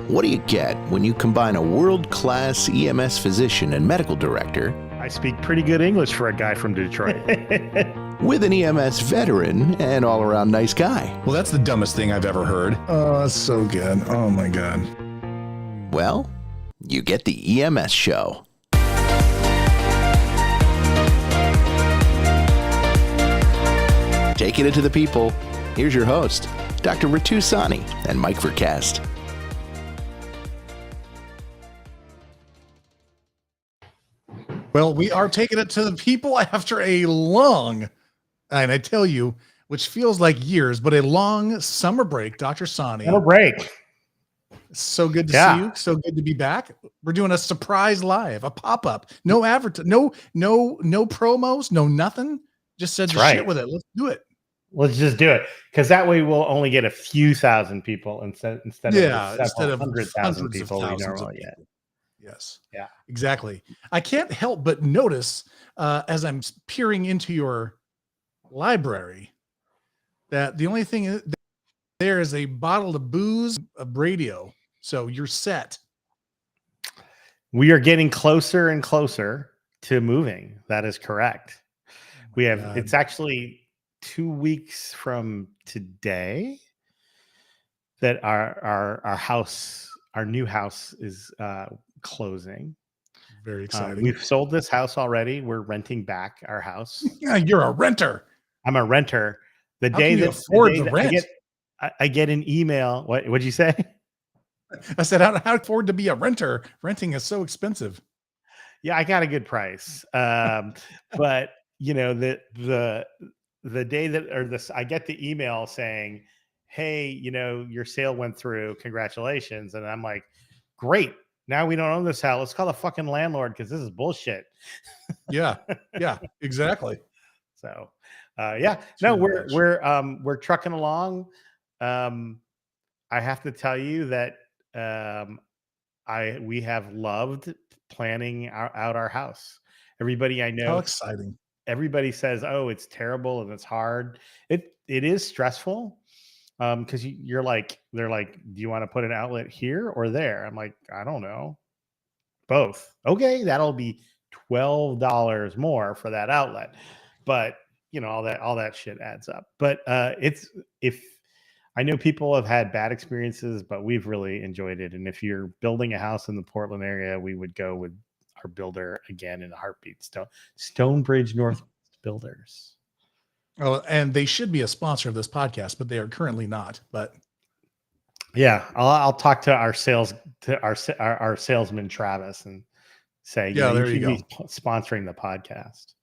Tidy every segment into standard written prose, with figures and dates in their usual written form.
What do you get when you combine a world-class EMS physician and medical director I speak pretty good English for a guy from Detroit. with an EMS veteran and all-around nice guy? Well, that's the dumbest thing I've ever heard. Oh, that's so good. Oh, my God. Well, you get the EMS Show. Taking it to the people, here's your host, Dr. Ritu Sani and Mike Vercast. Well, we are taking it to the people after a long, and I tell you, which feels like years, but a long summer break. Dr. Sani. Summer break. So good to see you. So good to be back. We're doing a surprise live, a pop-up. No no promos, no nothing. Just said shit with it. Let's do it. Let's just do it, because that way we'll only get a few thousand people instead of 100,000 people we normally get. Yes. Yeah. Exactly. I can't help but notice as I'm peering into your library that the only thing there is a bottle of booze, a radio. So you're set. We are getting closer and closer to moving. That is correct. It's actually 2 weeks from today that our new house is closing. Very exciting. We've sold this house already. We're renting back our house. Yeah, you're a renter. I'm a renter. The How day can you that afford the rent? I get an email. What'd you say? I said, how afford to be a renter? Renting is so expensive. Yeah, I got a good price. But you know, the day that I get the email saying, hey, you know, your sale went through, congratulations. And I'm like, great. Now we don't own this house. Let's call the fucking landlord, because this is bullshit. Yeah. Yeah, exactly. So we're trucking along. I have to tell you that we have loved planning out our house. Everybody I know, how exciting. Everybody says, oh, it's terrible and it's hard. It is stressful. Because they're like, do you want to put an outlet here or there? I'm like, I don't know. Both. Okay, that'll be $12 more for that outlet. But you know, all that shit adds up. But if I know people have had bad experiences, but we've really enjoyed it. And if you're building a house in the Portland area, we would go with our builder again in a heartbeat. Stonebridge Northwest Builders. Oh, and they should be a sponsor of this podcast, but they are currently not. But yeah, I'll talk to our salesman Travis and say, yeah, there you go. Be sponsoring the podcast.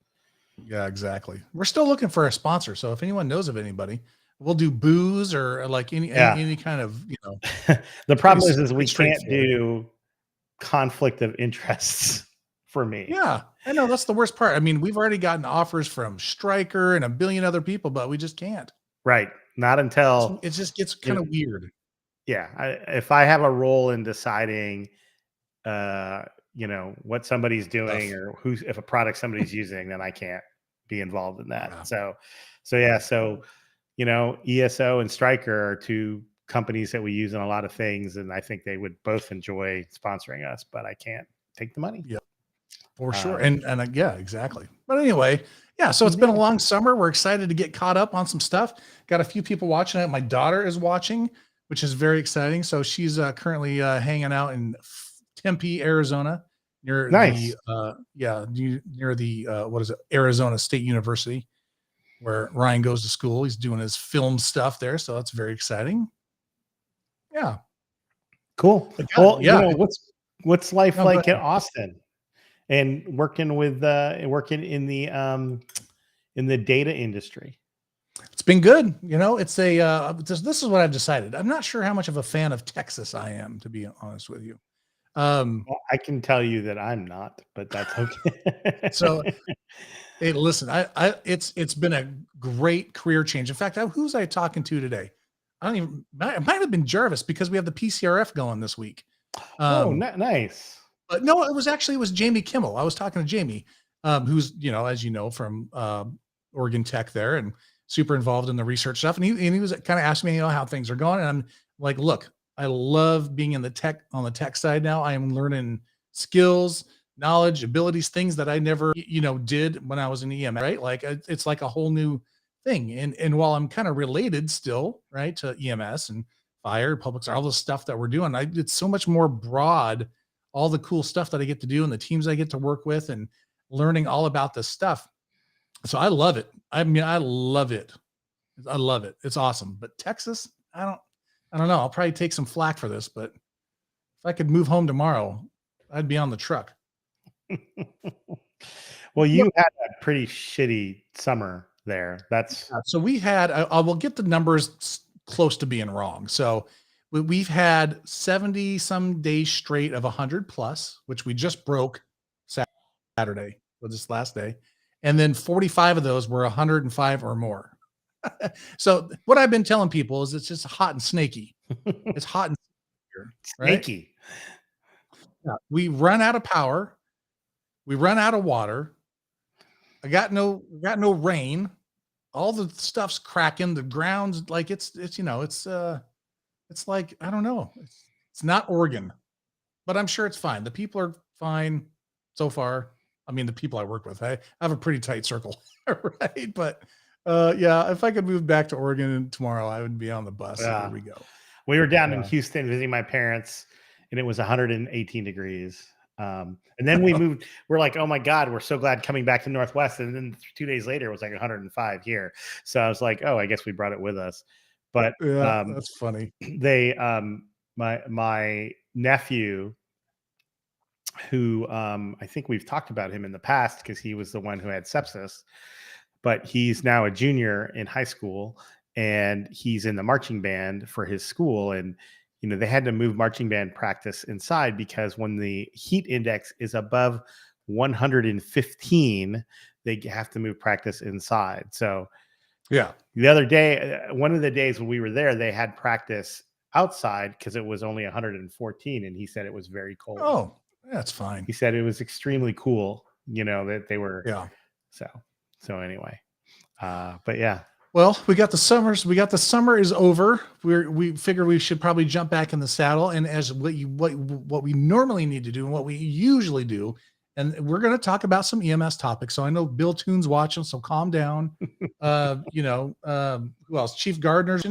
Yeah, exactly. We're still looking for a sponsor, so if anyone knows of anybody, we'll do booze or like any kind of, you know. The problem is we can't do conflict of interests for me. Yeah, I know, that's the worst part. I mean, we've already gotten offers from Stryker and a billion other people, but we just can't. Right. Not until it just gets kind of weird. Yeah. If I have a role in deciding, you know, what somebody's doing or if a product somebody's using, then I can't be involved in that. Yeah. So, you know, ESO and Stryker are two companies that we use in a lot of things. And I think they would both enjoy sponsoring us, but I can't take the money. Yeah. For sure. And yeah, exactly. But anyway, yeah, so it's been a long summer. We're excited to get caught up on some stuff. Got a few people watching it. My daughter is watching, which is very exciting. So she's currently hanging out in Tempe, Arizona, near near the Arizona State University, where Ryan goes to school. He's doing his film stuff there, so that's very exciing. Yeah. Cool. Well, yeah. You know, what's life like in Austin? And working in the data industry. It's been good. You know, it's this is what I've decided. I'm not sure how much of a fan of Texas I am, to be honest with you. Well, I can tell you that I'm not, but that's okay. So, hey, listen, it's been a great career change. In fact, who was I talking to today? It might have been Jarvis, because we have the PCRF going this week. Nice. But no, it was Jamie Kimmel. I was talking to Jamie, who's, you know, as you know, from Oregon Tech there, and super involved in the research stuff. And he was kind of asking me, you know, how things are going. And I'm like, look, I love being in the tech side now. I am learning skills, knowledge, abilities, things that I never, did when I was in EMS, right? Like it's like a whole new thing. And while I'm kind of related still, right, to EMS and fire, public, all the stuff that we're doing, it's so much more broad, all the cool stuff that I get to do and the teams I get to work with and learning all about this stuff. So I love it. I mean, I love it. I love it. It's awesome. But Texas, I don't know. I'll probably take some flack for this, but if I could move home tomorrow, I'd be on the truck. Well, you had a pretty shitty summer there. So we had, I will get the numbers close to being wrong. So we've had 70 some days straight of 100 plus, which we just broke Saturday, this last day. And then 45 of those were 105 or more. So what I've been telling people is it's just hot and snaky. It's hot and snaky. Right? Yeah. We run out of power. We run out of water. I got no rain. All the stuff's cracking. The ground's like it's like, I don't know. It's not Oregon, but I'm sure it's fine. The people are fine so far. I mean, the people I work with, I have a pretty tight circle, right? But yeah, if I could move back to Oregon tomorrow, I would be on the bus. Yeah. There we go. We were down in Houston visiting my parents, and it was 118 degrees. And then we moved. We're like, oh my God, we're so glad coming back to Northwest. And then 2 days later, it was like 105 here. So I was like, oh, I guess we brought it with us. But yeah, that's funny. They, my nephew, who I think we've talked about him in the past because he was the one who had sepsis, but he's now a junior in high school and he's in the marching band for his school. And they had to move marching band practice inside because when the heat index is above 115, they have to move practice inside. So yeah, the other day, one of the days when we were there, they had practice outside because it was only 114. And he said it was very cold. Oh, that's fine. He said it was extremely cool, that they were. Yeah. So anyway, but yeah. Well, we got the summer is over. We figure we should probably jump back in the saddle. And as what we normally need to do and what we usually do, and we're going to talk about some EMS topics. So I know Bill Toon's watching, so calm down. Who else? Chief Gardner's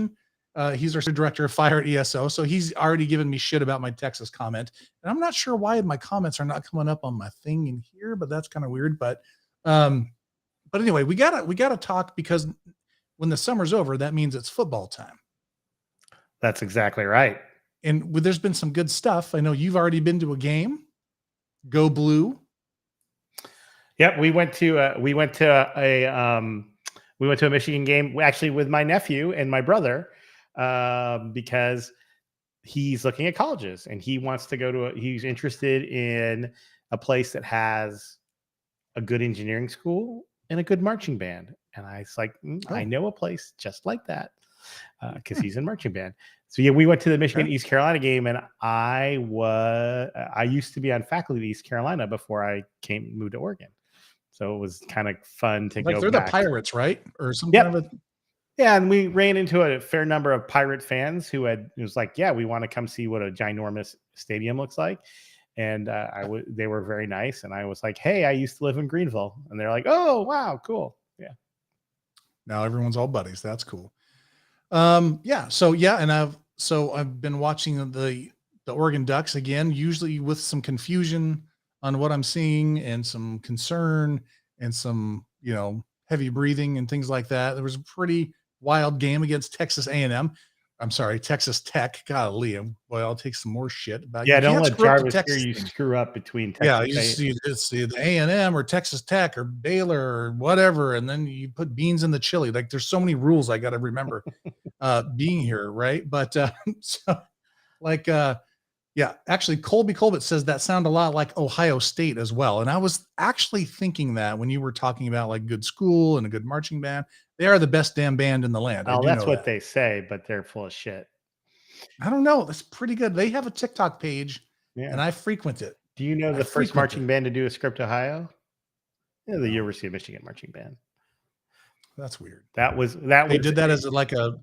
he's our director of fire at ESO. So he's already given me shit about my Texas comment. And I'm not sure why my comments are not coming up on my thing in here, but that's kind of weird. But anyway, we gotta talk because when the summer's over, that means it's football time. That's exactly right. And there's been some good stuff. I know you've already been to a game. Go Blue. Yep, we went to a Michigan game actually with my nephew and my brother because he's looking at colleges and he wants to go he's interested in a place that has a good engineering school and a good marching band. And I was like, I know a place just like that because he's in marching band. So yeah, we went to the Michigan East Carolina game, and I used to be on faculty at East Carolina before I moved to Oregon. So it was kind of fun to go. They're back. The Pirates, right? Or some kind of a. Yeah, and we ran into a fair number of Pirate fans who it was like, yeah, we want to come see what a ginormous stadium looks like. And they were very nice. And I was like, hey, I used to live in Greenville. And they're like, oh, wow, cool. Yeah. Now everyone's all buddies. That's cool. Yeah. So yeah. And I've been watching the Oregon Ducks again, usually with some confusion on what I'm seeing and some concern and some, heavy breathing and things like that. There was a pretty wild game against Texas A&M. I'm sorry, Texas Tech. Golly, boy, I'll take some more shit about. Yeah, don't let Jarvis hear you screw up between Texas. Yeah, you see the A&M or Texas Tech or Baylor or whatever, and then you put beans in the chili. Like there's so many rules I got to remember being here, right? But yeah, actually, Colby Colbert says that sound a lot like Ohio State as well. And I was actually thinking that when you were talking about like good school and a good marching band, they are the best damn band in the land. Oh, that's what they say, but they're full of shit. I don't know. That's pretty good. They have a TikTok page, and I frequent it. Do you know the first marching band to do a Script Ohio? Yeah, the University of Michigan marching band. That's weird. That was they did that as like a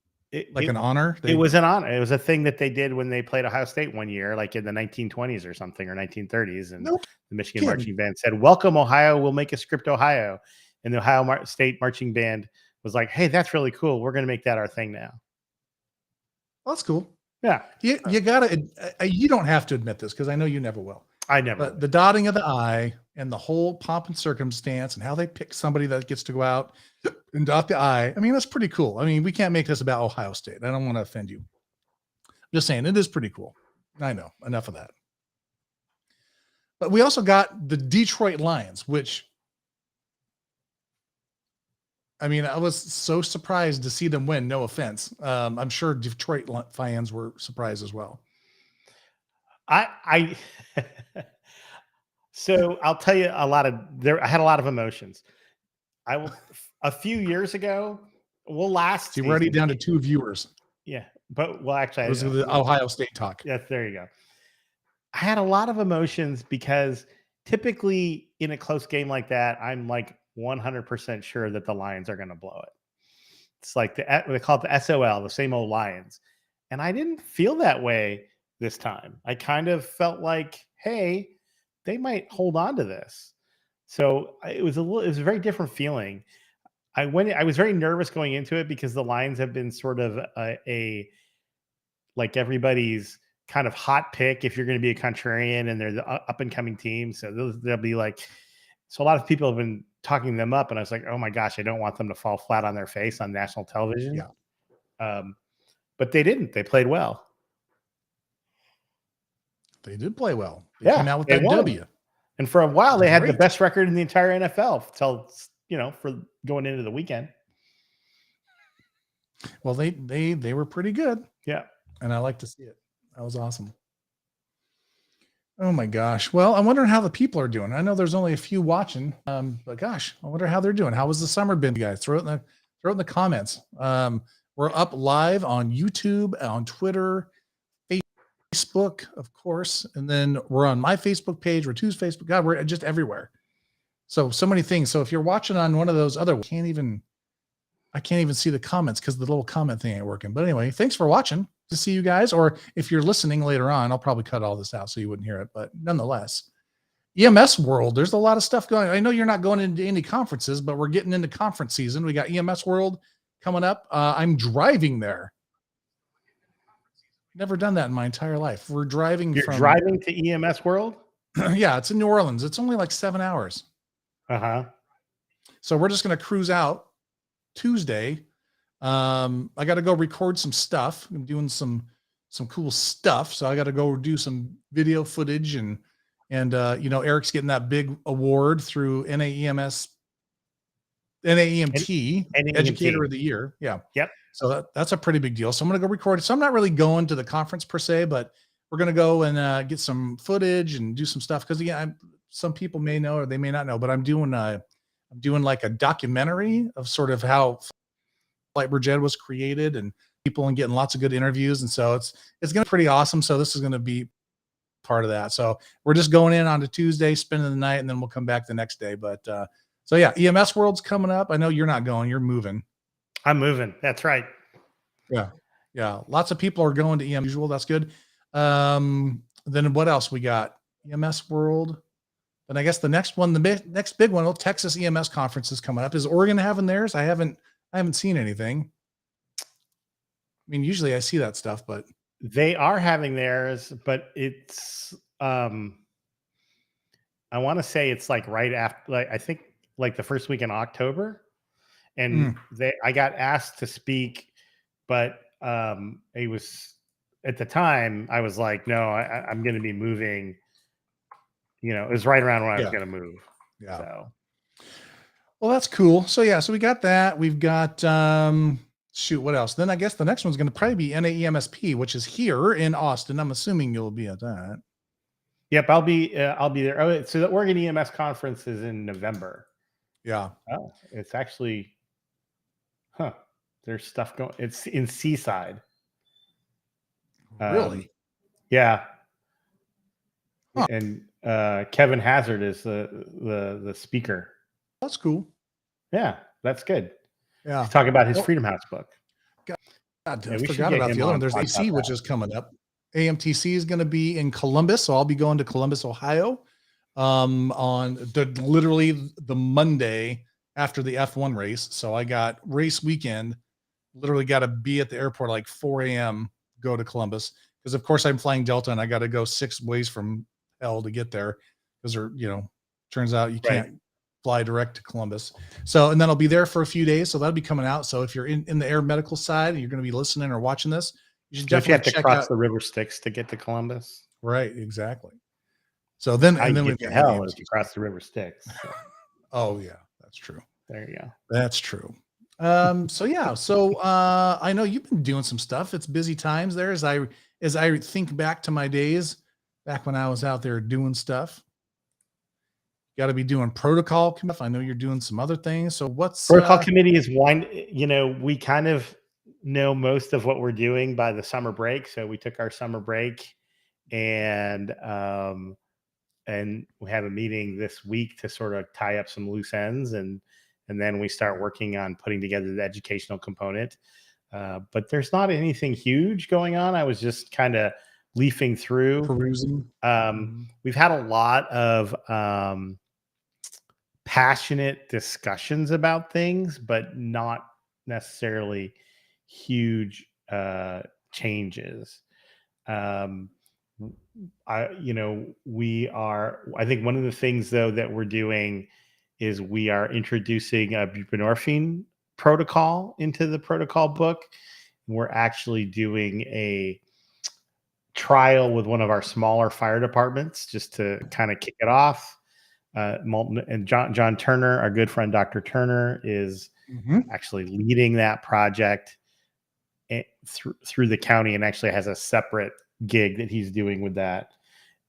Like an honor? It was an honor. It was a thing that they did when they played Ohio State one year, like in the 1920s or something, or 1930s. And Nope. the Michigan marching band said, "Welcome, Ohio. We'll make a script, Ohio." And the Ohio State marching band was like, "Hey, that's really cool. We're going to make that our thing now." Well, that's cool. Yeah. You gotta, you don't have to admit this because I know you never will. I never. But the dotting of the I and the whole pomp and circumstance and how they pick somebody that gets to go out and dot the I. I mean, that's pretty cool. I mean, we can't make this about Ohio State. I don't want to offend you. I'm just saying it is pretty cool. I know, enough of that. But we also got the Detroit Lions, which, I mean, I was so surprised to see them win. No offense. I'm sure Detroit fans were surprised as well. So I'll tell you I had a lot of emotions. A few years ago, So you're already down to 2 viewers. Yeah. But actually, it was the Ohio State talk. Yes, there you go. I had a lot of emotions because typically in a close game like that, I'm like 100% sure that the Lions are going to blow it. It's like they call it the SOL, the same old Lions. And I didn't feel that way this time. I kind of felt like, hey, they might hold on to this. So it was a very different feeling. I was very nervous going into it because the Lions have been sort of like everybody's kind of hot pick if you're going to be a contrarian, and they're the up and coming team. So they'll be like, so a lot of people have been talking them up, and I was like, oh my gosh, I don't want them to fall flat on their face on national television. Yeah. But they didn't. They played well. They did play well. They came out with that won. W. And for a while, they had the best record in the entire NFL until, for going into the weekend. Well, they were pretty good. Yeah. And I like to see it. That was awesome. Oh my gosh. Well, I'm wondering how the people are doing. I know there's only a few watching, but gosh, I wonder how they're doing. How was the summer been, you guys? Throw it in the comments. We're up live on YouTube, on Twitter, Facebook, of course, and then we're on my Facebook page, Ratu's Facebook. God, we're just everywhere. So many things. So if you're watching on one of those other, I can't even see the comments because the little comment thing ain't working. But anyway, thanks for watching. To see you guys, or if you're listening later on, I'll probably cut all this out so you wouldn't hear it. But nonetheless, EMS World, there's a lot of stuff going on. I know you're not going into any conferences, but we're getting into conference season. We got EMS World coming up. I'm driving there. Never done that in my entire life. We're driving. You're driving to EMS World? Yeah, it's in New Orleans. It's only like 7 hours. Uh-huh. So we're just going to cruise out Tuesday. I got to go record some stuff. I'm doing some cool stuff. So I got to go do some video footage and Eric's getting that big award through NAEMT, Educator of the Year. Yeah. Yep. So that's a pretty big deal. So I'm going to go record it. So I'm not really going to the conference per se, but we're going to go and get some footage and do some stuff. Cause again, some people may know, or they may not know, but I'm doing like a documentary of sort of how Lightbridge Ed was created and people, and getting lots of good interviews. And so it's going to be pretty awesome. So this is going to be part of that. So we're just going in on a Tuesday, spending the night, and then we'll come back the next day. But so yeah, EMS World's coming up. I know you're not going, you're moving. I'm moving. That's right. Yeah. Yeah. Lots of people are going to EMS usual. That's good. Then what else we got? EMS World. And I guess the next one, the next big one, Texas EMS conference is coming up. Is Oregon having theirs? I haven't seen anything. I mean, usually I see that stuff, but they are having theirs, but it's I want to say it's like right after, like I think like the first week in October. And I got asked to speak, but it was at the time I was like, no, I'm going to be moving. It was right around when I was going to move. Yeah. So. Well, that's cool. So yeah, so we got that. We've got what else? Then I guess the next one's going to probably be NAEMSP, which is here in Austin. I'm assuming you'll be at that. Yep, I'll be there. Oh, so the Oregon EMS conference is in November. Yeah. Oh, it's actually, there's stuff going. It's in Seaside. Really? Yeah. Huh. And Kevin Hazard is the speaker. That's cool. Yeah, that's good. Yeah. He's talking about his Freedom House book. God, Yeah, I we should forgot get about him the other one. on to There's talk about AC, which that. is coming up. AMTC is going to be in Columbus, so I'll be going to Columbus, Ohio, on literally the Monday after the F1 race. So I got race weekend. Literally got to be at the airport like 4 a.m. Go to Columbus because, of course, I'm flying Delta and I got to go 6 ways from hell to get there because turns out you Right. can't fly direct to Columbus. So, and then I'll be there for a few days. So that'll be coming out. So if you're in the air medical side and you're going to be listening or watching this, you should Don't you definitely have to check cross out. the river Styx to get to Columbus? Right. Exactly. So then, How and you then get we've to got hell games. if you cross the river Styx. So, Oh yeah, that's true. there you go. That's true. So yeah, so I know you've been doing some stuff. It's busy times there as I think back to my days back when I was out there doing stuff. Got to be doing protocol stuff. I know you're doing some other things. So what's Protocol committee is one, we kind of know most of what we're doing by the summer break. So we took our summer break and we have a meeting this week to sort of tie up some loose ends and then we start working on putting together the educational component. But there's not anything huge going on. I was just kind of leafing through. perusing? We've had a lot of passionate discussions about things, but not necessarily huge changes. Um, I think one of the things though that we're doing is we are introducing a buprenorphine protocol into the protocol book. We're actually doing a trial with one of our smaller fire departments just to kind of kick it off. And John Turner, our good friend Dr. Turner, is actually leading that project through the county and actually has a separate gig that he's doing with that.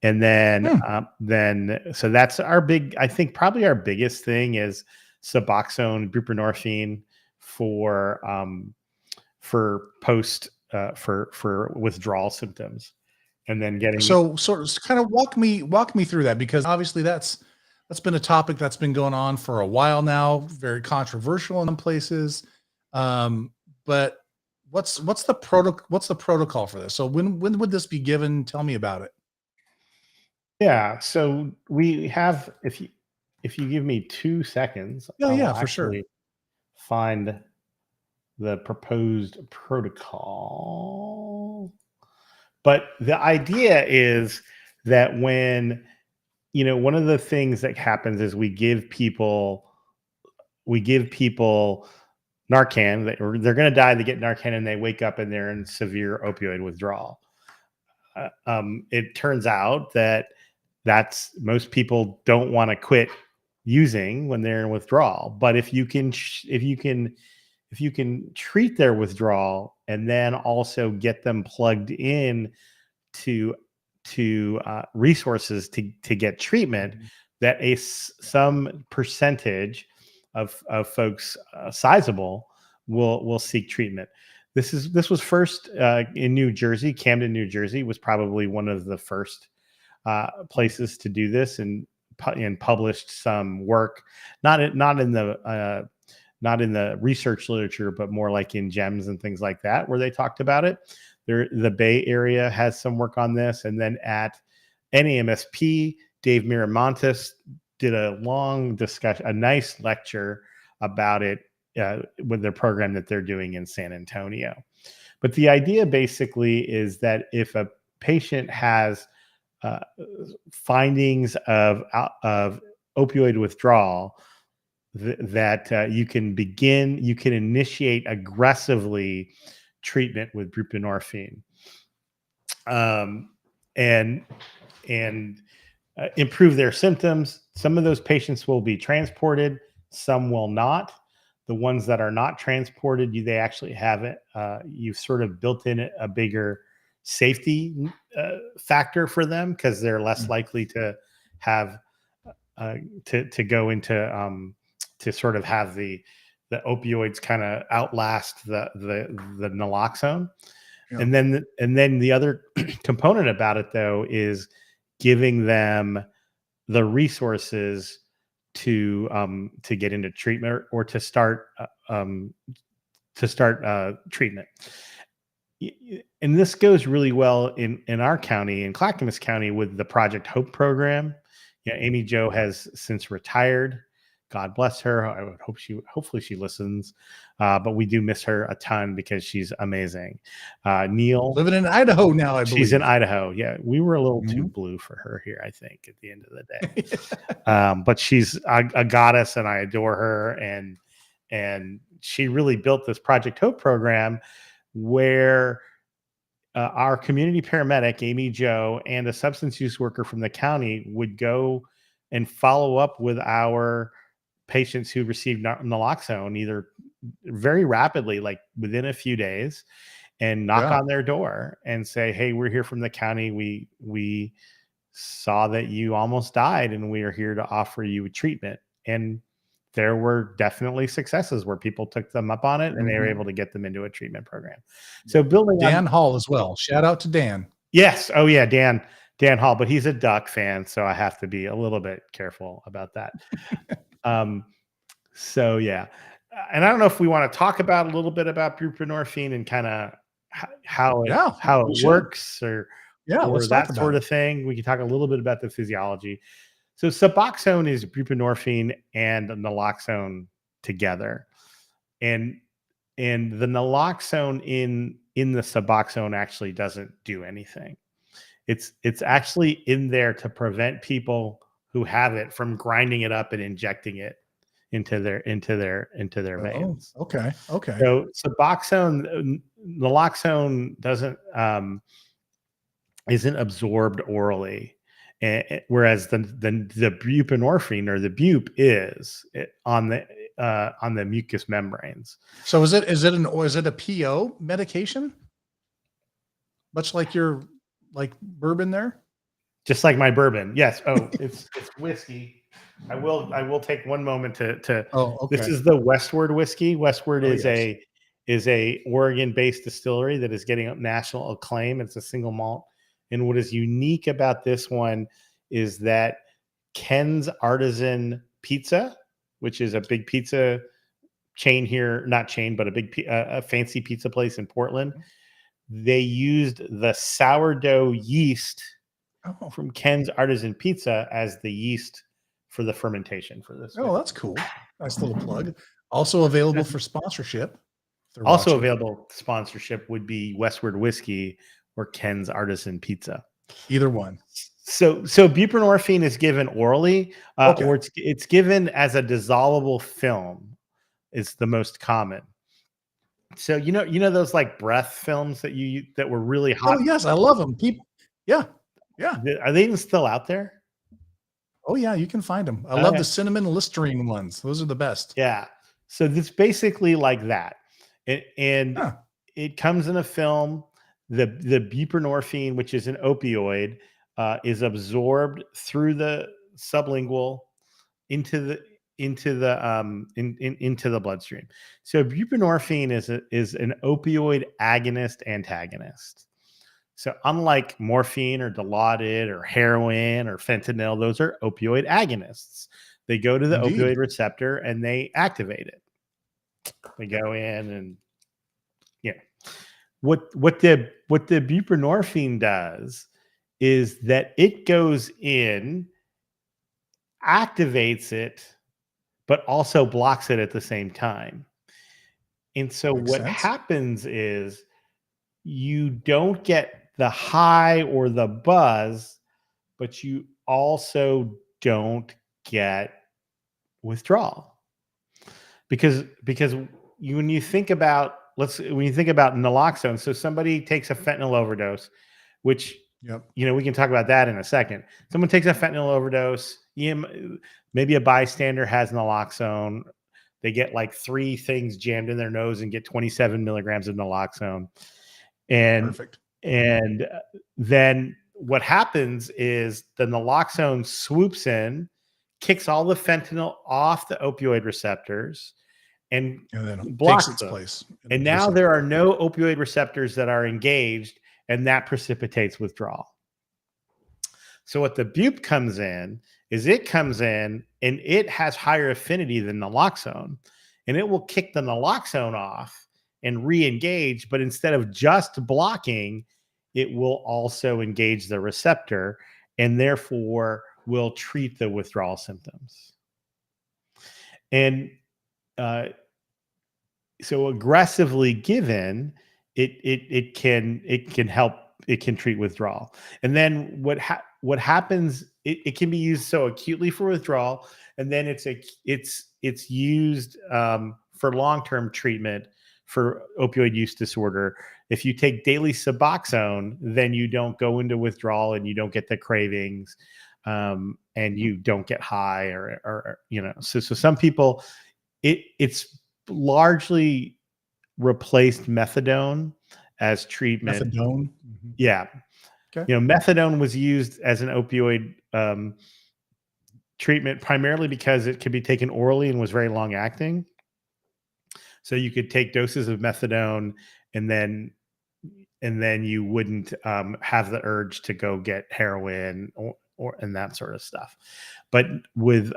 And then so that's our big, I think probably our biggest thing is Suboxone, buprenorphine for post for withdrawal symptoms, and then getting So sort of kind of walk me through that because obviously that's been a topic that's been going on for a while now, very controversial in some places. But what's the protocol for this? So when would this be given? Tell me about it. Yeah, so we have if you give me 2 seconds, I Yeah, will for sure. actually find the proposed protocol. But the idea is that when one of the things that happens is we give people Narcan, they're going to die, they get Narcan and they wake up and they're in severe opioid withdrawal. It turns out that most people don't want to quit using when they're in withdrawal. But if you can treat their withdrawal and then also get them plugged in to resources to get treatment, that some percentage of folks, sizable, will seek treatment. This was first in New Jersey. Camden, New Jersey was probably one of the first places to do this and published some work, not in the research literature, but more like in GEMS and things like that, where they talked about it. The Bay Area has some work on this, and then at NAMSP, Dave Miramontes did a long discussion, a nice lecture about it with the program that they're doing in San Antonio. But the idea basically is that if a patient has findings of opioid withdrawal, that you can initiate aggressively treatment with buprenorphine, and improve their symptoms. Some of those patients will be transported, some will not. The ones that are not transported, they actually have it. You've sort of built in a bigger safety factor for them because they're less likely to have to go into to sort of have the opioids kind of outlast the naloxone. Yeah. And then the other component about it though is giving them the resources to get into treatment or to start treatment. and this goes really well in our county, in Clackamas County, with the Project Hope program. Yeah, Amy Jo has since retired. God bless her. I would hopefully she listens, but we do miss her a ton because she's amazing. Neil, living in Idaho now, I believe. she's in Idaho. Yeah, we were a little too Mhm. blue for her here, I think, at the end of the day. But she's a goddess, and I adore her. And she really built this Project Hope program where our community paramedic, Amy Jo, and a substance use worker from the county would go and follow up with our patients who received naloxone either very rapidly, like within a few days, and knock Yeah. on their door and say, "Hey, we're here from the county. We saw that you almost died, and we are here to offer you a treatment." And there were definitely successes where people took them up on it, and they were Mhm. able to get them into a treatment program. So building on, Dan Hall as well. Shout out to Dan. yes, oh yeah, Dan Hall, but he's a Duck fan, so I have to be a little bit careful about that. So yeah, and I don't know if we want to talk about a little bit about buprenorphine and kind of how it Yeah, how we it should. works, Yeah, or let's talk that about sort it. of thing. We can talk a little bit about the physiology. So Suboxone is buprenorphine and naloxone together, and the naloxone in the Suboxone actually doesn't do anything. It's actually in there to prevent people who have it from grinding it up and injecting it into their Oh, veins. okay. Okay. So Suboxone, naloxone doesn't isn't absorbed orally, whereas the buprenorphine or the bup is on the mucous membranes. So is it a PO medication? Much like your bourbon there? Just like my bourbon. Yes. Oh, it's whiskey. I will take one moment to Oh, this okay. is the Westward whiskey. Westward Oh, is yes. a Oregon-based distillery that is getting national acclaim. It's a single malt. And what is unique about this one is that Ken's Artisan Pizza, which is a big pizza chain here, not chain, but a fancy pizza place in Portland, they used the sourdough yeast Oh, from Ken's Artisan Pizza as the yeast for the fermentation for this. oh, that's cool. Nice little plug. Also available for sponsorship. If they're Also watching. available sponsorship would be Westward Whiskey or Ken's Artisan Pizza. Either one. So buprenorphine is given orally, Okay. or it's given as a dissolvable film. Is the most common. So you know those like breath films that were really hot. Oh, yes, I love them. Yeah. Yeah. Are they even still out there? Oh, yeah, you can find them. I love Okay. the cinnamon Listerine ones. Those are the best. Yeah. So it's basically like that. And Huh. it comes in a film. The buprenorphine, which is an opioid, is absorbed through the sublingual into the bloodstream. So buprenorphine is an opioid agonist antagonist. So unlike morphine or Dilaudid or heroin or fentanyl, those are opioid agonists. They go to the Indeed. opioid receptor and they activate it. They go in and what the buprenorphine does is that it goes in, activates it, but also blocks it at the same time. And so Makes what sense. happens is you don't get the high or the buzz, but you also don't get withdrawal. Because when you think about naloxone, so somebody takes a fentanyl overdose, which Yep. we can talk about that in a second. Someone takes a fentanyl overdose, maybe a bystander has naloxone. They get like 3 things jammed in their nose and get 27 milligrams of naloxone. Perfect. And then what happens is the naloxone swoops in, kicks all the fentanyl off the opioid receptors, and And then it blocks takes its them. place. And now there are no opioid receptors that are engaged, and that precipitates withdrawal. So what the bup comes in is it comes in and it has higher affinity than naloxone, and it will kick the naloxone off and re-engage, but instead of just blocking, it will also engage the receptor and therefore will treat the withdrawal symptoms. And so aggressively given, it can help, it can treat withdrawal. And then what happens, it can be used so acutely for withdrawal, and then it's used for long-term treatment for opioid use disorder. If you take daily Suboxone, then you don't go into withdrawal and you don't get the cravings, and you don't get high, or so some people, it's largely replaced methadone as treatment. Methadone. Yeah. Okay. Methadone was used as an opioid treatment primarily because it could be taken orally and was very long acting. So you could take doses of methadone and then you wouldn't have the urge to go get heroin or and that sort of stuff. But with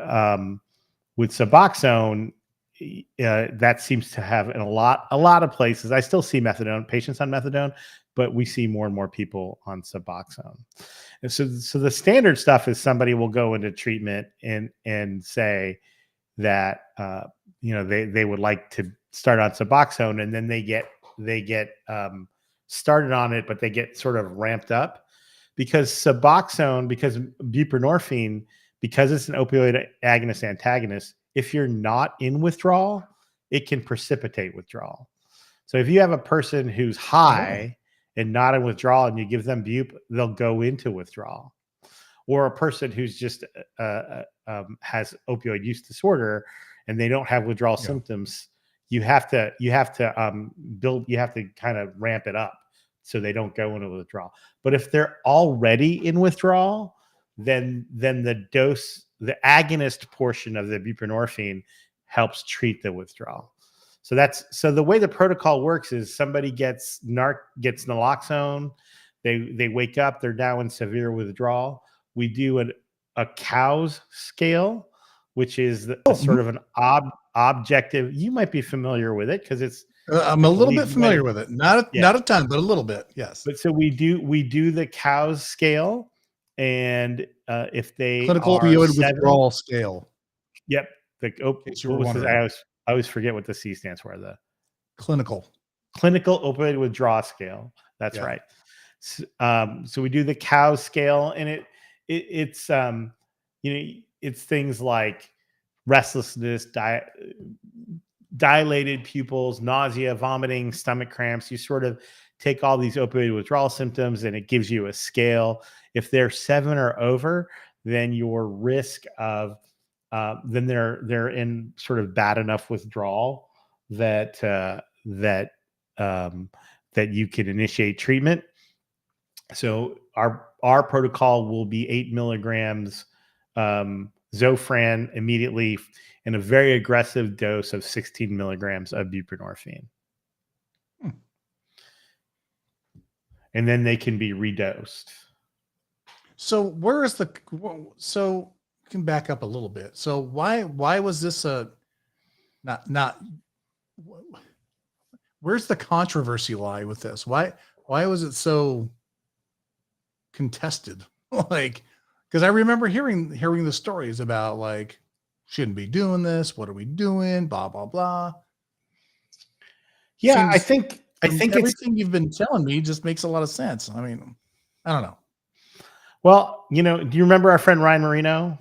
Suboxone, that seems to have in a lot of places. I still see methadone patients on methadone, but we see more and more people on Suboxone. And so the standard stuff is somebody will go into treatment and say that they would like to start on Suboxone, and then they get started on it, but they get sort of ramped up because Suboxone, because buprenorphine, because it's an opioid agonist antagonist, if you're not in withdrawal, it can precipitate withdrawal. So if you have a person who's high and not in withdrawal and you give them bup, they'll go into withdrawal. Or a person who's just has opioid use disorder and they don't have withdrawal symptoms, you have to kind of ramp it up so they don't go into withdrawal. But if they're already in withdrawal, then the dose, the agonist portion of the buprenorphine helps treat the withdrawal. So the way the protocol works is somebody gets naloxone, they wake up, they're now in severe withdrawal. We do a COWS scale, which is sort of an objective. You might be familiar with it because it's. I'm a little bit familiar with it, not a ton, but a little bit, yes. But so we do the COWS scale, and if they clinical opioid withdrawal scale. Yep. I always forget what the C stands for. The clinical opioid withdrawal scale. That's right. So we do the COWS scale, and it's it's things like restlessness, dilated pupils, nausea, vomiting, stomach cramps. You sort of take all these opioid withdrawal symptoms and it gives you a scale. If they're 7 or over, then your risk of then they're in sort of bad enough withdrawal that you can initiate treatment. So our protocol will be 8 milligrams Zofran immediately, and a very aggressive dose of 16 milligrams of buprenorphine. And then they can be redosed. So so you can back up a little bit. So why was this where's the controversy lie with this? Why was it so contested? Because I remember hearing the stories about shouldn't be doing this. What are we doing? Blah, blah, blah. Yeah, I think everything you've been telling me just makes a lot of sense. I mean, I don't know. Well, do you remember our friend Ryan Marino?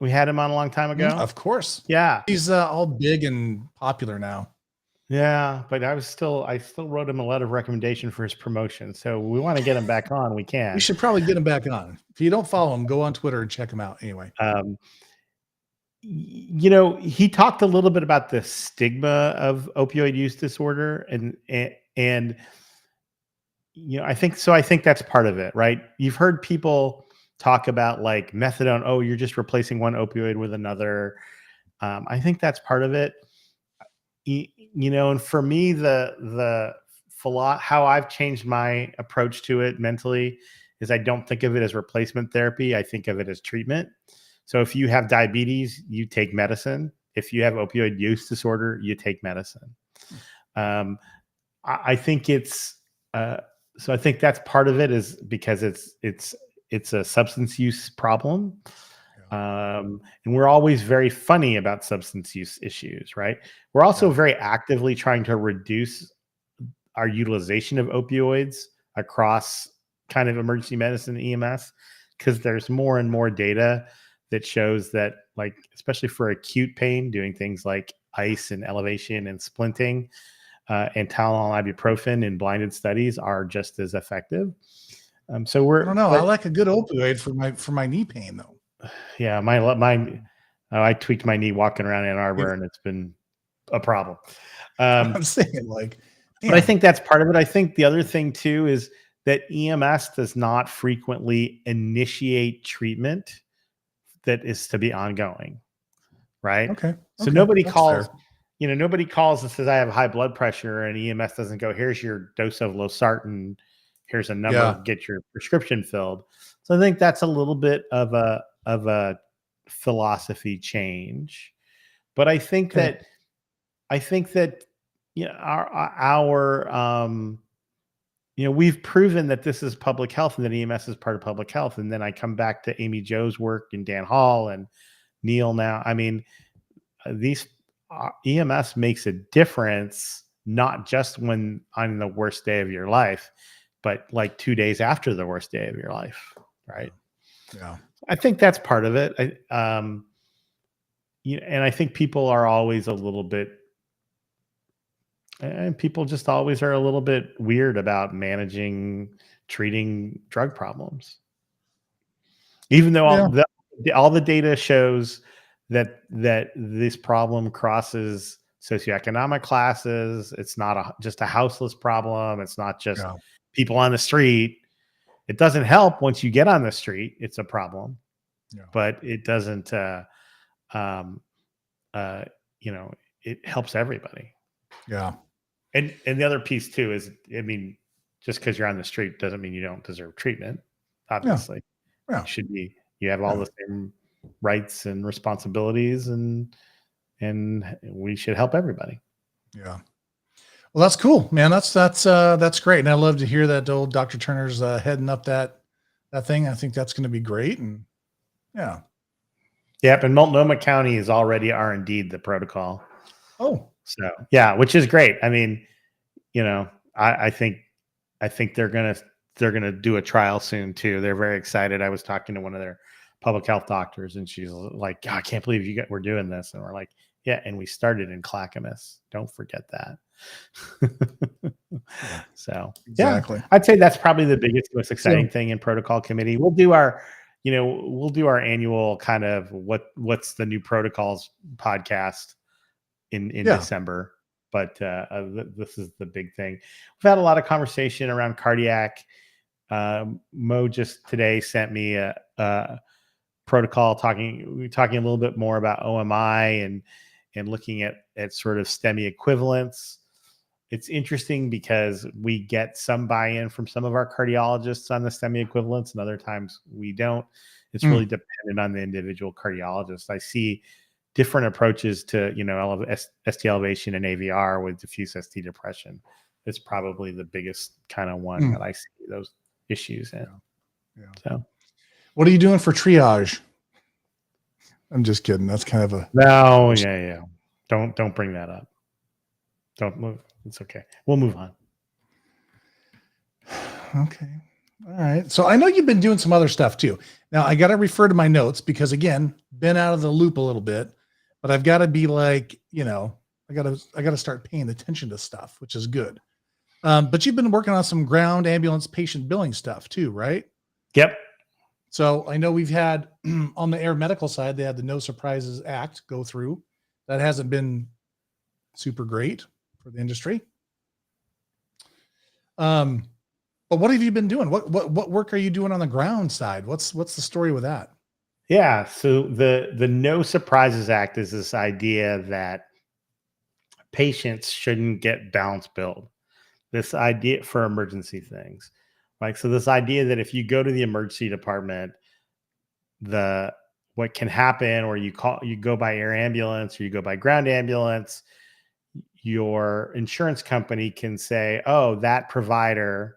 We had him on a long time ago. Of course. Yeah. He's all big and popular now. Yeah, but I still wrote him a letter of recommendation for his promotion. So we want to get him back on. We can. We should probably get him back on. If you don't follow him, go on Twitter and check him out. Anyway. He talked a little bit about the stigma of opioid use disorder, and I think that's part of it, right? You've heard people talk about methadone. Oh, you're just replacing one opioid with another. I think that's part of it. And for me, how I've changed my approach to it mentally is I don't think of it as replacement therapy. I think of it as treatment. So if you have diabetes, you take medicine. If you have opioid use disorder, you take medicine. I think it's so I think that's part of it is because it's a substance use problem. And we're always very funny about substance use issues, right? We're also very actively trying to reduce our utilization of opioids across kind of emergency medicine EMS, because there's more and more data that shows that, like, especially for acute pain, doing things like ice and elevation and splinting and Tylenol and ibuprofen in blinded studies are just as effective. So I don't know. I like a good opioid for my knee pain though. Yeah, I tweaked my knee walking around Ann Arbor, and it's been a problem. I'm saying, like, but I think that's part of it. I think the other thing too is that EMS does not frequently initiate treatment that is to be ongoing, right? Okay. So nobody calls, nobody calls and says I have high blood pressure, and EMS doesn't go, here's your dose of losartan, here's a number, get your prescription filled. So I think that's a little bit of a philosophy change. But I think that we've proven that this is public health and that EMS is part of public health. And then I come back to Amy Jo's work and Dan Hall and Neil now. I mean, these EMS makes a difference, not just when on the worst day of your life, but like 2 days after the worst day of your life. Right. Yeah. I think that's part of it. And I think people are always a little bit, and people just always are a little bit weird about treating drug problems. Even though all the data shows that this problem crosses socioeconomic classes. It's not just a houseless problem. It's not just people on the street. It doesn't help once you get on the street. It's a problem, but it doesn't. It helps everybody. Yeah. And the other piece too is, I mean, just because you're on the street doesn't mean you don't deserve treatment. Obviously, you have all the same rights and responsibilities, and we should help everybody. Yeah. Well, that's cool, man. That's great. And I love to hear that old Dr. Turner's heading up that thing. I think that's going to be great. And Yep. And Multnomah County is already R&D'd the protocol. Oh, so which is great. I mean, I think they're gonna do a trial soon too. They're very excited. I was talking to one of their public health doctors, and she's like, "I can't believe we're doing this." And we're like, "Yeah." And we started in Clackamas. Don't forget that. So exactly. I'd say that's probably the biggest, most exciting thing in protocol committee. We'll do our annual kind of what's the new protocols podcast in December. But this is the big thing. We've had a lot of conversation around cardiac. Mo just today sent me a protocol talking a little bit more about OMI and looking at sort of STEMI equivalents. It's interesting because we get some buy-in from some of our cardiologists on the STEMI equivalents, and other times we don't. It's really dependent on the individual cardiologist. I see different approaches to, ST elevation and AVR with diffuse ST depression. It's probably the biggest kind of one that I see those issues in. Yeah. So, what are you doing for triage? I'm just kidding. That's kind of a no. Yeah. Don't bring that up. Don't move. It's okay. We'll move on. Okay. All right. So I know you've been doing some other stuff too. Now I got to refer to my notes because, again, been out of the loop a little bit, but I've got to be like, I got to start paying attention to stuff, which is good. But you've been working on some ground ambulance patient billing stuff too, right? Yep. So I know we've had on the air medical side, they had the No Surprises Act go through. That hasn't been super great for the industry. But what have you been doing? What work are you doing on the ground side? What's the story with that? Yeah. So the No Surprises Act is this idea that patients shouldn't get balance billed. This idea for emergency things, right? So this idea that if you go to the emergency department, what can happen, or you go by air ambulance or you go by ground ambulance, your insurance company can say, oh, that provider,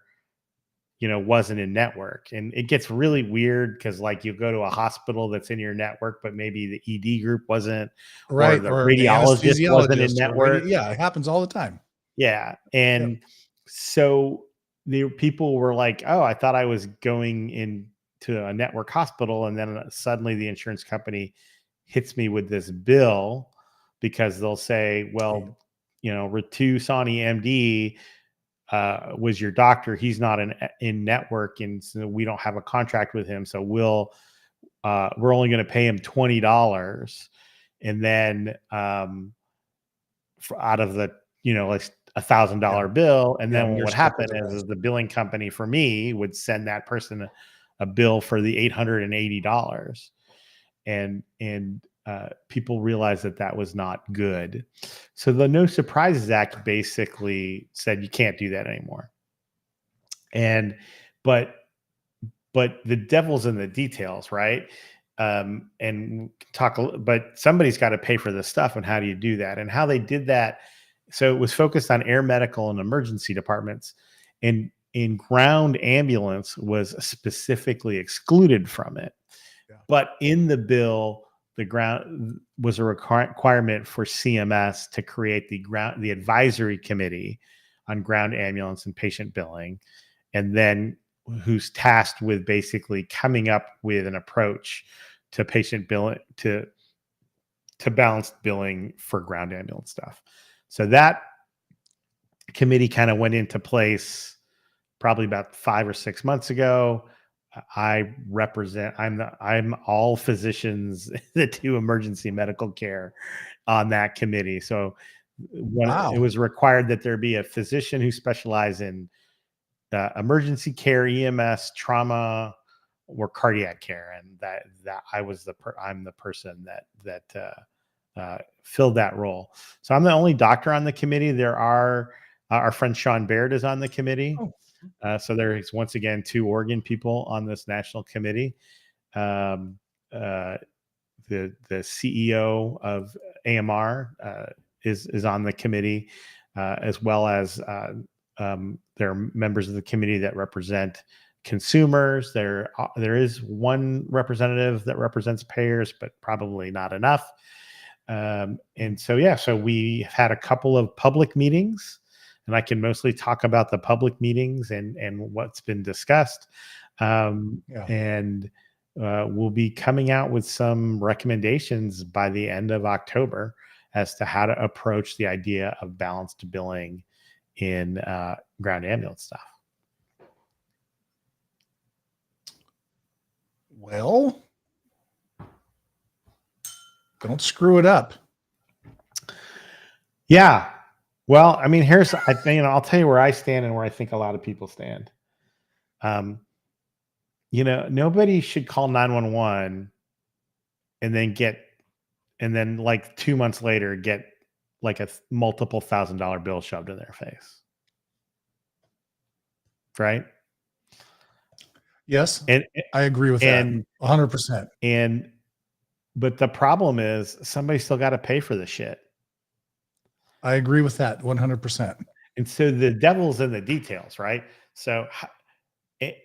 wasn't in network. And it gets really weird because like you go to a hospital that's in your network, but maybe the ED group wasn't, or Right. the Or the radiologist wasn't in anesthesiologist network. yeah, it happens all the time. Yeah. Yep. And so the people were like, oh, I thought I was going into a network hospital. And then suddenly the insurance company hits me with this bill because they'll say, well, Ritu Sani MD was your doctor. He's not in network. And so we don't have a contract with him. So we're only going to pay him $20. And then out of the, like $1,000 bill. And Yeah, then you're what stuck with happened the is rest. the billing company for me would send that person a bill for the $880. And people realized that was not good. So the No Surprises Act basically said you can't do that anymore. And but the devil's in the details, right? And but somebody's got to pay for this stuff. And how do you do that? And how they did that. So it was focused on air medical and emergency departments, and in ground ambulance was specifically excluded from it. Yeah. But in the bill, the ground was a requirement for CMS to create the advisory committee on ground ambulance and patient billing, and then who's tasked with basically coming up with an approach to patient billing to balanced billing for ground ambulance stuff. So that committee kind of went into place probably about 5 or 6 months ago. I'm all physicians that do emergency medical care on that committee. So Wow. it was required that there be a physician who specializes in emergency care, EMS, trauma, or cardiac care, and that I'm the person that filled that role. So I'm the only doctor on the committee. There are our friend Sean Baird is on the committee. So there is once again 2 Oregon people on this national committee. The CEO of AMR is on the committee, as well as there are members of the committee that represent consumers. There is one representative that represents payers, but probably not enough. And so we had a couple of public meetings, and I can mostly talk about the public meetings and what's been discussed. And we'll be coming out with some recommendations by the end of October as to how to approach the idea of balanced billing in ground ambulance stuff. Well, don't screw it up. Yeah. Well, I mean, I'll tell you where I stand and where I think a lot of people stand. Nobody should call 911 and then like 2 months later get like a multiple $1,000 bill shoved in their face. Right? Yes. And I agree with that 100%. But the problem is somebody still got to pay for the shit. I agree with that 100%. And so the devil's in the details, right? So it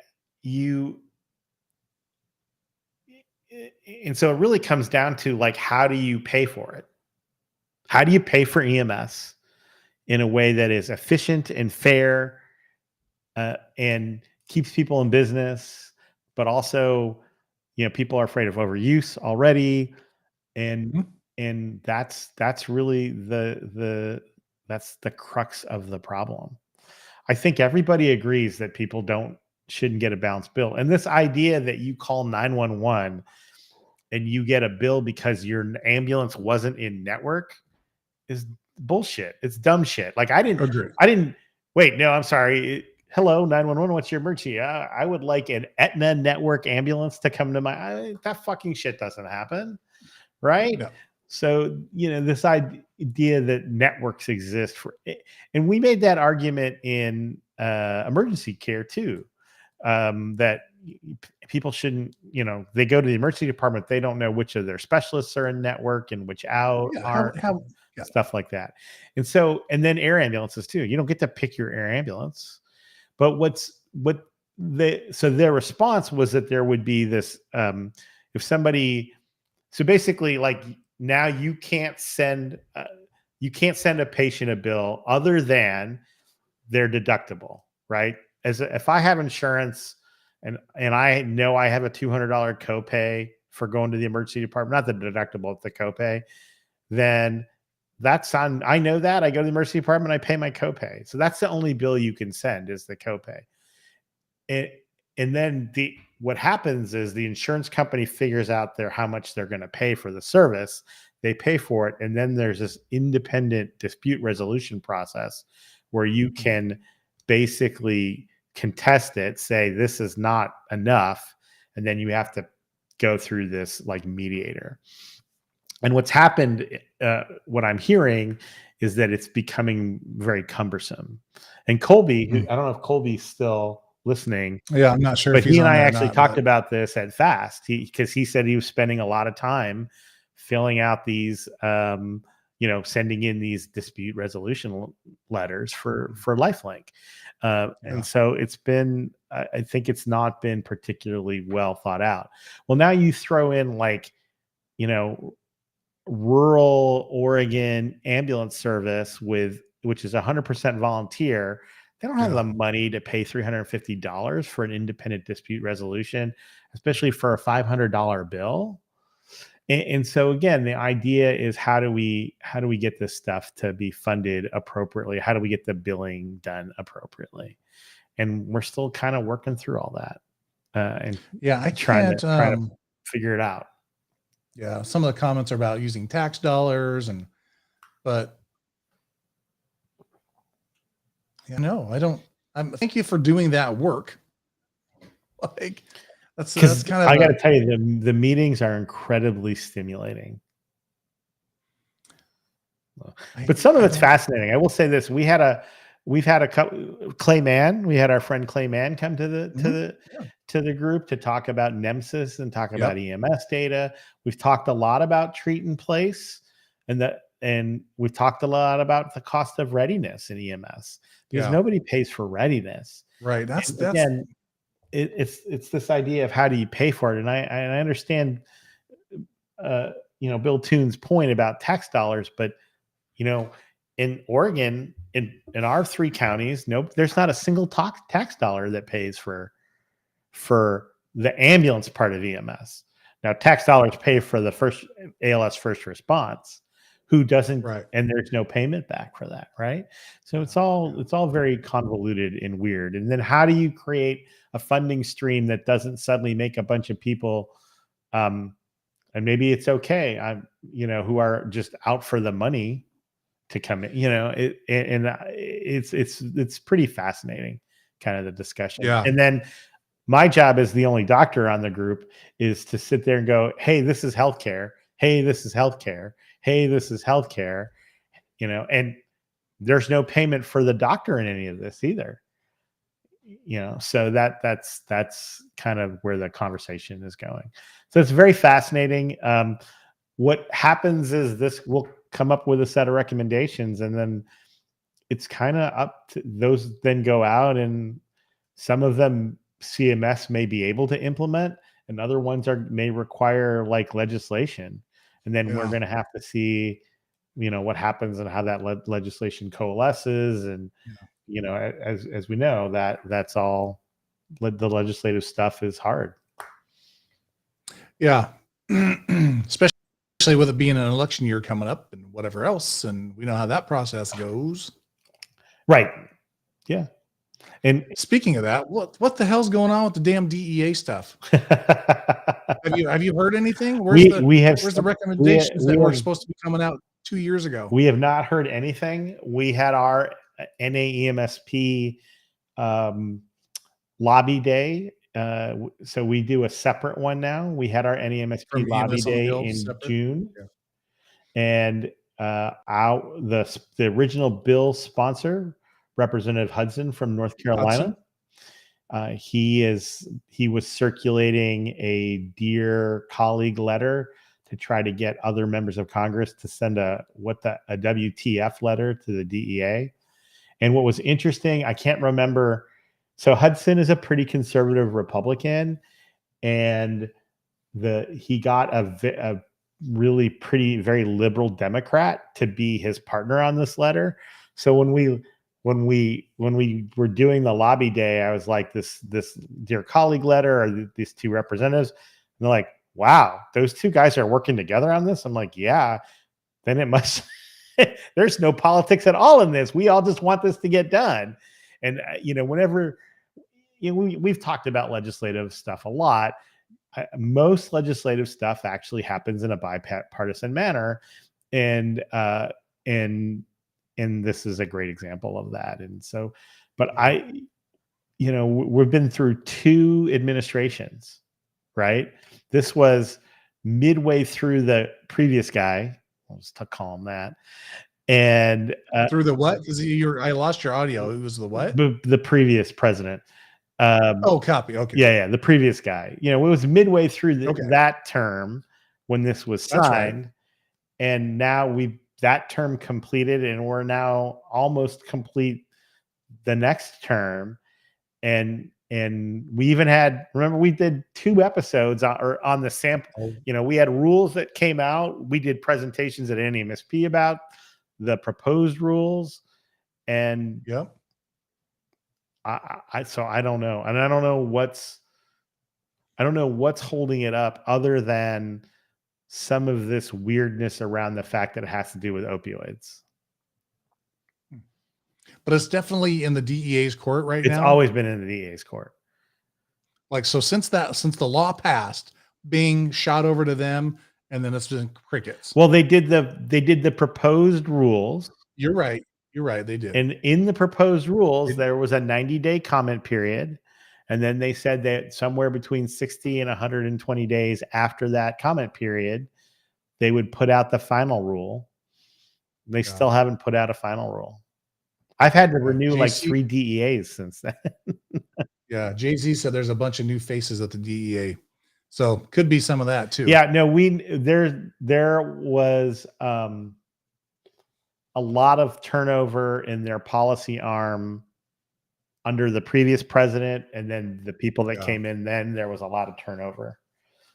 really comes down to like, how do you pay for it? How do you pay for EMS in a way that is efficient and fair and keeps people in business, but also, people are afraid of overuse already. And that's really that's the crux of the problem. I think everybody agrees that people shouldn't get a balanced bill. And this idea that you call 911 and you get a bill because your ambulance wasn't in network is bullshit. It's dumb shit. Like I didn't wait. No, I'm sorry. Hello, 911. What's your emergency? I would like an Aetna network ambulance to come to that fucking shit doesn't happen. Right. No. So, this idea that networks exist and we made that argument in emergency care too, that people shouldn't, they go to the emergency department. They don't know which of their specialists are in network and which out aren't. Yeah. stuff like that. And then air ambulances too. You don't get to pick your air ambulance. But so their response was that there would be this, if somebody, so basically like now you can't send a patient a bill other than their deductible, right? If I have insurance and I know I have a $200 copay for going to the emergency department, not the deductible, the copay, then I know that I go to the emergency department, I pay my copay. So that's the only bill you can send is the copay. And then what happens is the insurance company figures out how much they're going to pay for the service. They pay for it. And then there's this independent dispute resolution process where you can basically contest it, say this is not enough. And then you have to go through this like mediator. And what's happened, what I'm hearing is that it's becoming very cumbersome. And Colby, I don't know if Colby's still listening. Yeah, I'm not sure. But if he's he and on I there or actually not, talked about this at Fast because he said he was spending a lot of time filling out these, sending in these dispute resolution letters for LifeLink. And so it's been, I think it's not been particularly well thought out. Well, now you throw in like, rural Oregon ambulance service which is 100% volunteer. They don't have the money to pay $350 for an independent dispute resolution, especially for a $500 bill. And so again, the idea is how do we get this stuff to be funded appropriately? How do we get the billing done appropriately? And we're still kind of working through all that. I trying can't to figure it out. Yeah, some of the comments are about using tax dollars, but no, I don't. Thank you for doing that work. Like that's kind of. I got to tell you, the meetings are incredibly stimulating. But some of it's fascinating. I will say this: we've had a couple. Clay Mann, we had our friend Clay Mann come to the group to talk about Nemesis and talk about EMS data. We've talked a lot about treat and place, and we've talked a lot about the cost of readiness in EMS because nobody pays for readiness. Right. That's again, it's this idea of how do you pay for it, and I understand, Bill Toon's point about tax dollars, but in Oregon, in our 3 counties, there's not a single tax dollar that pays for the ambulance part of EMS. Now, tax dollars pay for the first ALS first response. Who doesn't? Right. And there's no payment back for that, right? So it's all very convoluted and weird. And then how do you create a funding stream that doesn't suddenly make a bunch of people, and maybe it's okay, who are just out for the money to come in, it's pretty fascinating, kind of the discussion. Yeah. And then my job as the only doctor on the group is to sit there and go, hey, this is healthcare. Hey, this is healthcare. Hey, this is healthcare. And there's no payment for the doctor in any of this either. So that's kind of where the conversation is going. So it's very fascinating. What happens is this will come up with a set of recommendations, and then it's kind of up to those then go out, and some of them CMS may be able to implement, and other ones may require like legislation. And then we're going to have to see, what happens and how that legislation coalesces. And, as we know, that's all the legislative stuff is hard. Yeah. Especially with it being an election year coming up and whatever else. And we know how that process goes. Right. Yeah. And speaking of that, what the hell's going on with the damn DEA stuff? Have you heard anything? Where's the recommendations that were supposed to be coming out 2 years ago? We have not heard anything. We had our NAEMSP lobby day. So we do a separate one now. We had our NAEMSP lobby day in June. Yeah. And the original bill sponsor, Representative Hudson from North Carolina. He was circulating a Dear Colleague letter to try to get other members of Congress to send a WTF letter to the DEA. And what was interesting, I can't remember. So Hudson is a pretty conservative Republican, and he got a really very liberal Democrat to be his partner on this letter. So when we were doing the lobby day, I was like, this dear colleague letter, or these two representatives, and they're like, wow, those two guys are working together on this. I'm like, yeah, then it must, there's no politics at all in this. We all just want this to get done. And, whenever, we've talked about legislative stuff a lot. Most legislative stuff actually happens in a bipartisan manner. And this is a great example of that. And so, but we've been through 2 administrations, right? This was midway through the previous guy. I'll just call him that. And through the what? I lost your audio. It was the what? The previous president. Copy. Okay. Yeah. The previous guy. It was midway through that term when this was signed. Right. And now that term completed, and we're now almost complete the next term. And we even had, remember, we did 2 episodes on the sample. We had rules that came out. We did presentations at NEMSP about the proposed rules. And yep. So I don't know. And I don't know what's holding it up other than some of this weirdness around the fact that it has to do with opioids. But it's definitely in the DEA's court now. It's always been in the DEA's court. Like, so since the law passed, being shot over to them, and then it's been crickets. Well, they did the proposed rules. You're right. They did. And in the proposed rules, there was a 90-day comment period. And then they said that somewhere between 60 and 120 days after that comment period, they would put out the final rule. They still haven't put out a final rule. I've had to renew like 3 DEAs since then. Yeah. Jay-Z said there's a bunch of new faces at the DEA. So could be some of that too. Yeah, no, there was a lot of turnover in their policy arm under the previous president, and then the people that came in, then there was a lot of turnover.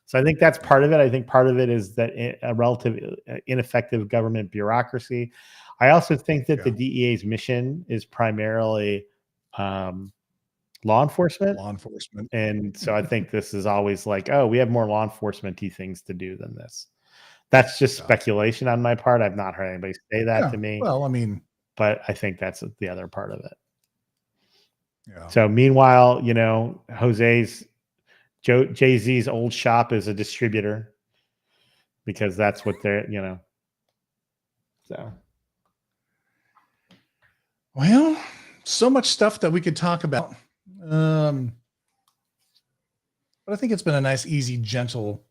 So I think that's part of it. I think part of it is that a relative ineffective government bureaucracy. I also think that the DEA's mission is primarily law enforcement. And so I think this is always like, oh, we have more law enforcement-y things to do than this. That's just speculation on my part. I've not heard anybody say that to me. Well, I mean, but I think that's the other part of it. Yeah. So meanwhile, Jay-Z's old shop is a distributor because that's what they're, so. Well, so much stuff that we could talk about. But I think it's been a nice, easy, gentle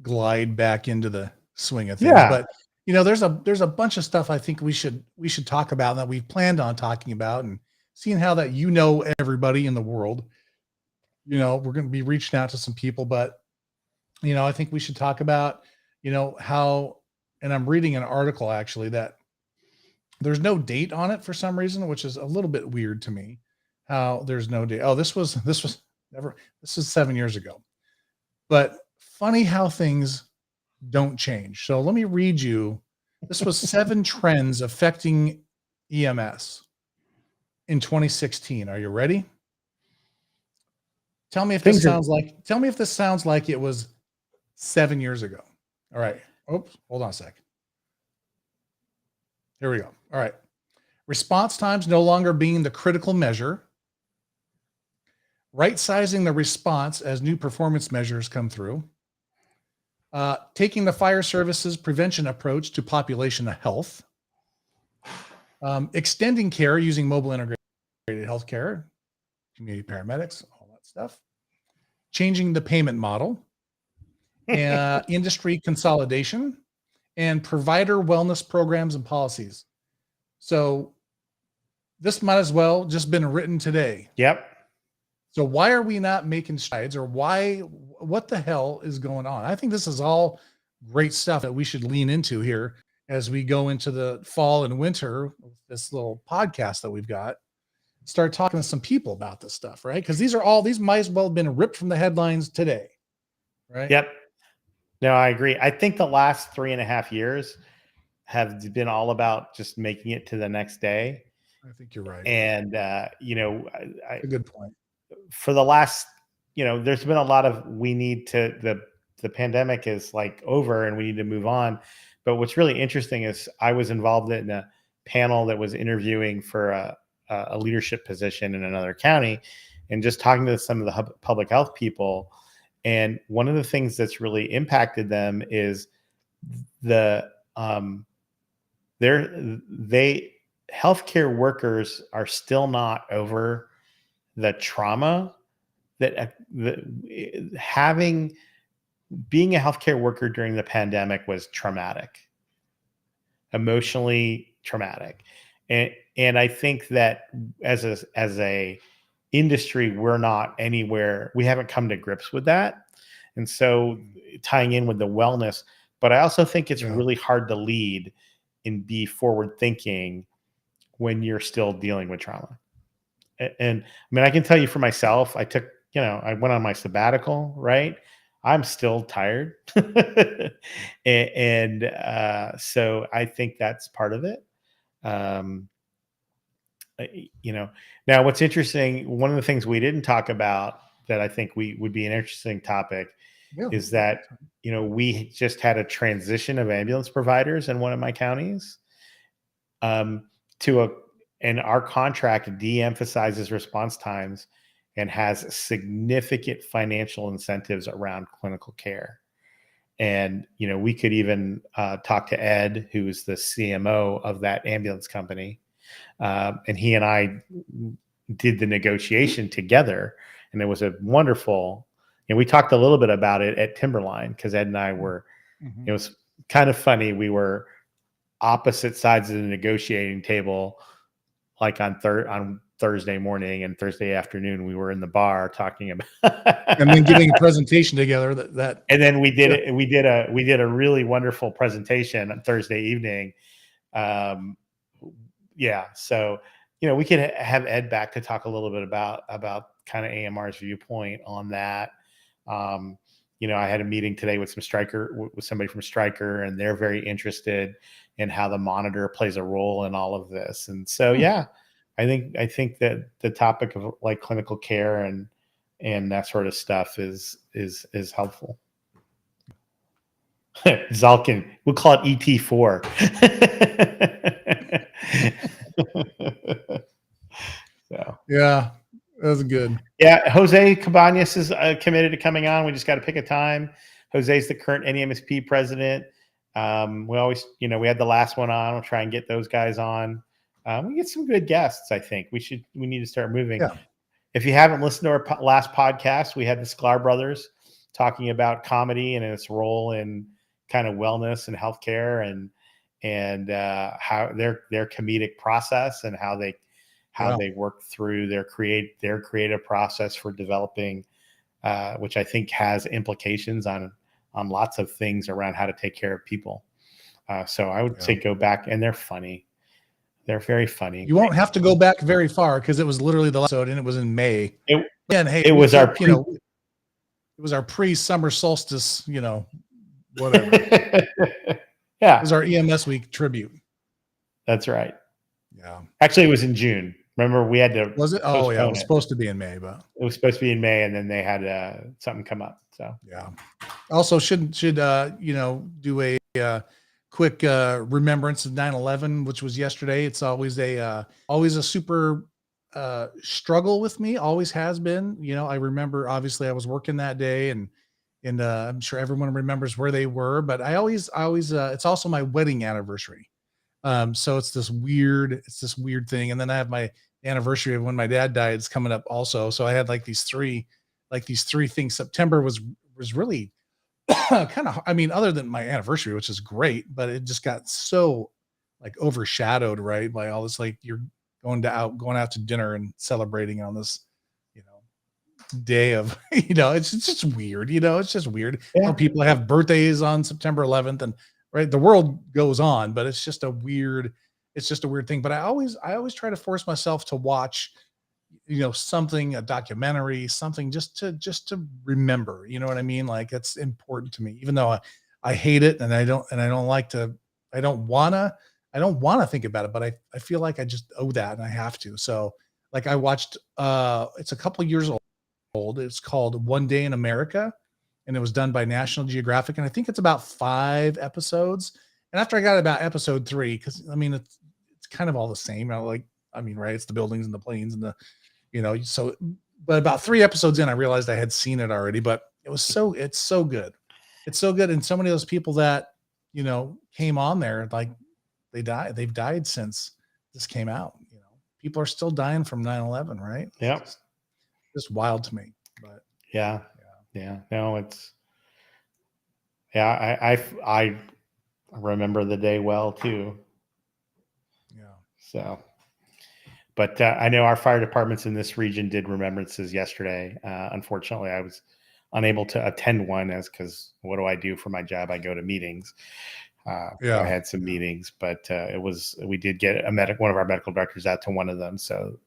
glide back into the swing of things. Yeah. But there's a bunch of stuff I think we should talk about that we've planned on talking about, and seeing how that everybody in the world. We're going to be reaching out to some people, but I think we should talk about how, and I'm reading an article actually that there's no date on it for some reason, which is a little bit weird to me. How there's no date. Oh, this was 7 years ago. But funny how things don't change. So let me read you. This was 7 trends affecting EMS in 2016. Are you ready? Tell me if this sounds like it was 7 years ago. All right. Oops, hold on a sec. Here we go. All right. Response times no longer being the critical measure. Right-sizing the response as new performance measures come through. Taking the fire services prevention approach to population health. Extending care using mobile integrated healthcare, community paramedics, all that stuff. Changing the payment model. Industry consolidation. And provider wellness programs and policies. So this might as well just been written today. Yep. So why are we not making strides, or what the hell is going on? I think this is all great stuff that we should lean into here as we go into the fall and winter with this little podcast that we've got. Start talking to some people about this stuff, right? Because these might as well have been ripped from the headlines today, right? Yep. No, I agree. I think the last 3.5 years have been all about just making it to the next day. I think you're right. And, A good point. for the last, there's been a lot of, the pandemic is like over and we need to move on. But what's really interesting is I was involved in a panel that was interviewing for a leadership position in another county, and just talking to some of the public health people. And one of the things that's really impacted them is healthcare workers are still not over the trauma that being a healthcare worker during the pandemic was traumatic, emotionally traumatic. And I think that as a industry, we're not anywhere, we haven't come to grips with that. And so tying in with the wellness, but I also think it's really hard to lead and be forward thinking when you're still dealing with trauma. And I mean, I can tell you for myself, I went on my sabbatical, right? I'm still tired. So I think that's part of it. Now what's interesting, one of the things we didn't talk about that I think would be an interesting topic is that, we just had a transition of ambulance providers in one of my counties, and our contract de-emphasizes response times and has significant financial incentives around clinical care. And, we could even talk to Ed, who's the CMO of that ambulance company. And he and I did the negotiation together, and it was a wonderful, and we talked a little bit about it at Timberline, because Ed and I were, it was kind of funny. We were opposite sides of the negotiating table, like on Thursday morning, and Thursday afternoon, we were in the bar talking about, and then giving a presentation together and then we did it. We did a really wonderful presentation on Thursday evening. So, we could have Ed back to talk a little bit about kind of AMR's viewpoint on that. I had a meeting today with somebody from Stryker, and they're very interested in how the monitor plays a role in all of this. And so, I think that the topic of like clinical care and that sort of stuff is helpful. Zalkin, we'll call it ET4. So yeah, that was good. Yeah, Jose Cabañas is committed to coming on. We just got to pick a time. Jose's the current NEMSP president. We always, we had the last one on. We'll try and get those guys on. We get some good guests. I think we need to start moving. Yeah. If you haven't listened to our last podcast, we had the Sklar brothers talking about comedy and its role in kind of wellness and healthcare, and how their comedic process, and how they work through their creative process for developing, which I think has implications on lots of things around how to take care of people. So I would say go back, and they're funny. They're very funny. You won't have to go back very far, because it was literally the last episode, and it was in May. It was our pre-summer solstice, whatever. Yeah. It was our EMS week tribute. That's right. Yeah. Actually, it was in June. Remember, we had to. Was it? Oh, yeah. It was supposed to be in May, but it was supposed to be in May, and then they had something come up. So yeah. Also, should do a quick remembrance of 9/11, which was yesterday. It's always a super struggle with me. Always has been. I remember, obviously, I was working that day, and I'm sure everyone remembers where they were. But I always it's also my wedding anniversary. So it's this weird thing. And then I have my anniversary of when my dad died. It's coming up also. So I had these three things. September was really kind of, other than my anniversary, which is great, but it just got so overshadowed, right, by all this, you're going out to dinner and celebrating on this, day of, it's just weird. It's just weird. Yeah. How people have birthdays on September 11th, and right, the world goes on, but it's just a weird thing. But I always try to force myself to watch, something, a documentary, something just to remember, you know what I mean? Like, it's important to me, even though I hate it and I don't want to think about it, but I feel like I just owe that and I have to. So like I watched, it's a couple years old. It's called One Day in America, and it was done by National Geographic. And I think it's about 5 episodes. And after I got about episode 3, cause I mean, it's kind of all the same. Right. It's the buildings and the planes and but about 3 episodes in, I realized I had seen it already, but it's so good. It's so good. And so many of those people that, came on there, like they've died since this came out. People are still dying from 9/11, right? Yeah. It's just wild to me, but yeah. No, I remember the day well too. Yeah. So, but I know our fire departments in this region did remembrances yesterday. Unfortunately, I was unable to attend one because what do I do for my job? I go to meetings. I had some meetings, but we did get one of our medical directors out to one of them. So,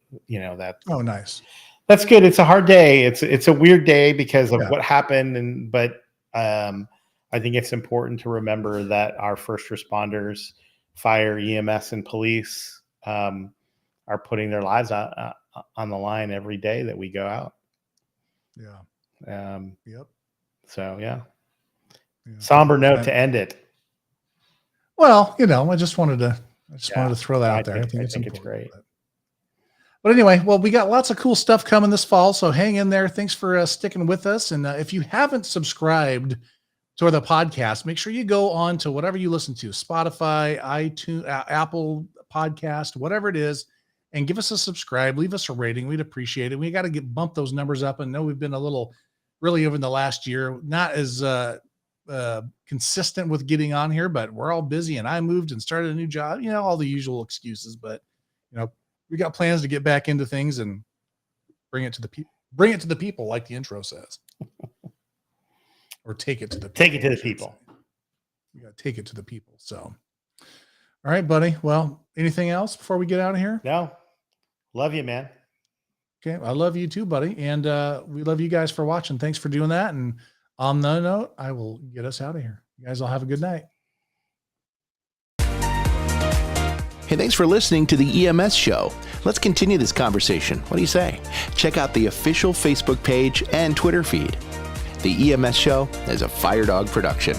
oh, nice. That's good. It's a hard day. It's a weird day because of what happened. But I think it's important to remember that our first responders, fire, EMS, and police are putting their lives on the line every day that we go out. Yeah. Yep. So, yeah. Somber note to end it. Well, I just wanted to throw that out there. I think it's great. But anyway, well, we got lots of cool stuff coming this fall, so hang in there. Thanks for sticking with us. And if you haven't subscribed to the podcast, make sure you go on to whatever you listen to, Spotify, iTunes, Apple Podcast, whatever it is, and give us a subscribe. Leave us a rating. We'd appreciate it. We got to bump those numbers up. And know we've been a little, really over the last year, not as consistent with getting on here, but we're all busy, and I moved and started a new job, all the usual excuses, but we got plans to get back into things and bring it to the people, like the intro says, or take it to the people. We got to take it to the people. So, all right, buddy. Well, anything else before we get out of here? No, love you, man. Okay. I love you too, buddy. And we love you guys for watching. Thanks for doing that. And on that note, I will get us out of here. You guys all have a good night. Hey, thanks for listening to the EMS Show. Let's continue this conversation. What do you say? Check out the official Facebook page and Twitter feed. The EMS Show is a Fire Dog production.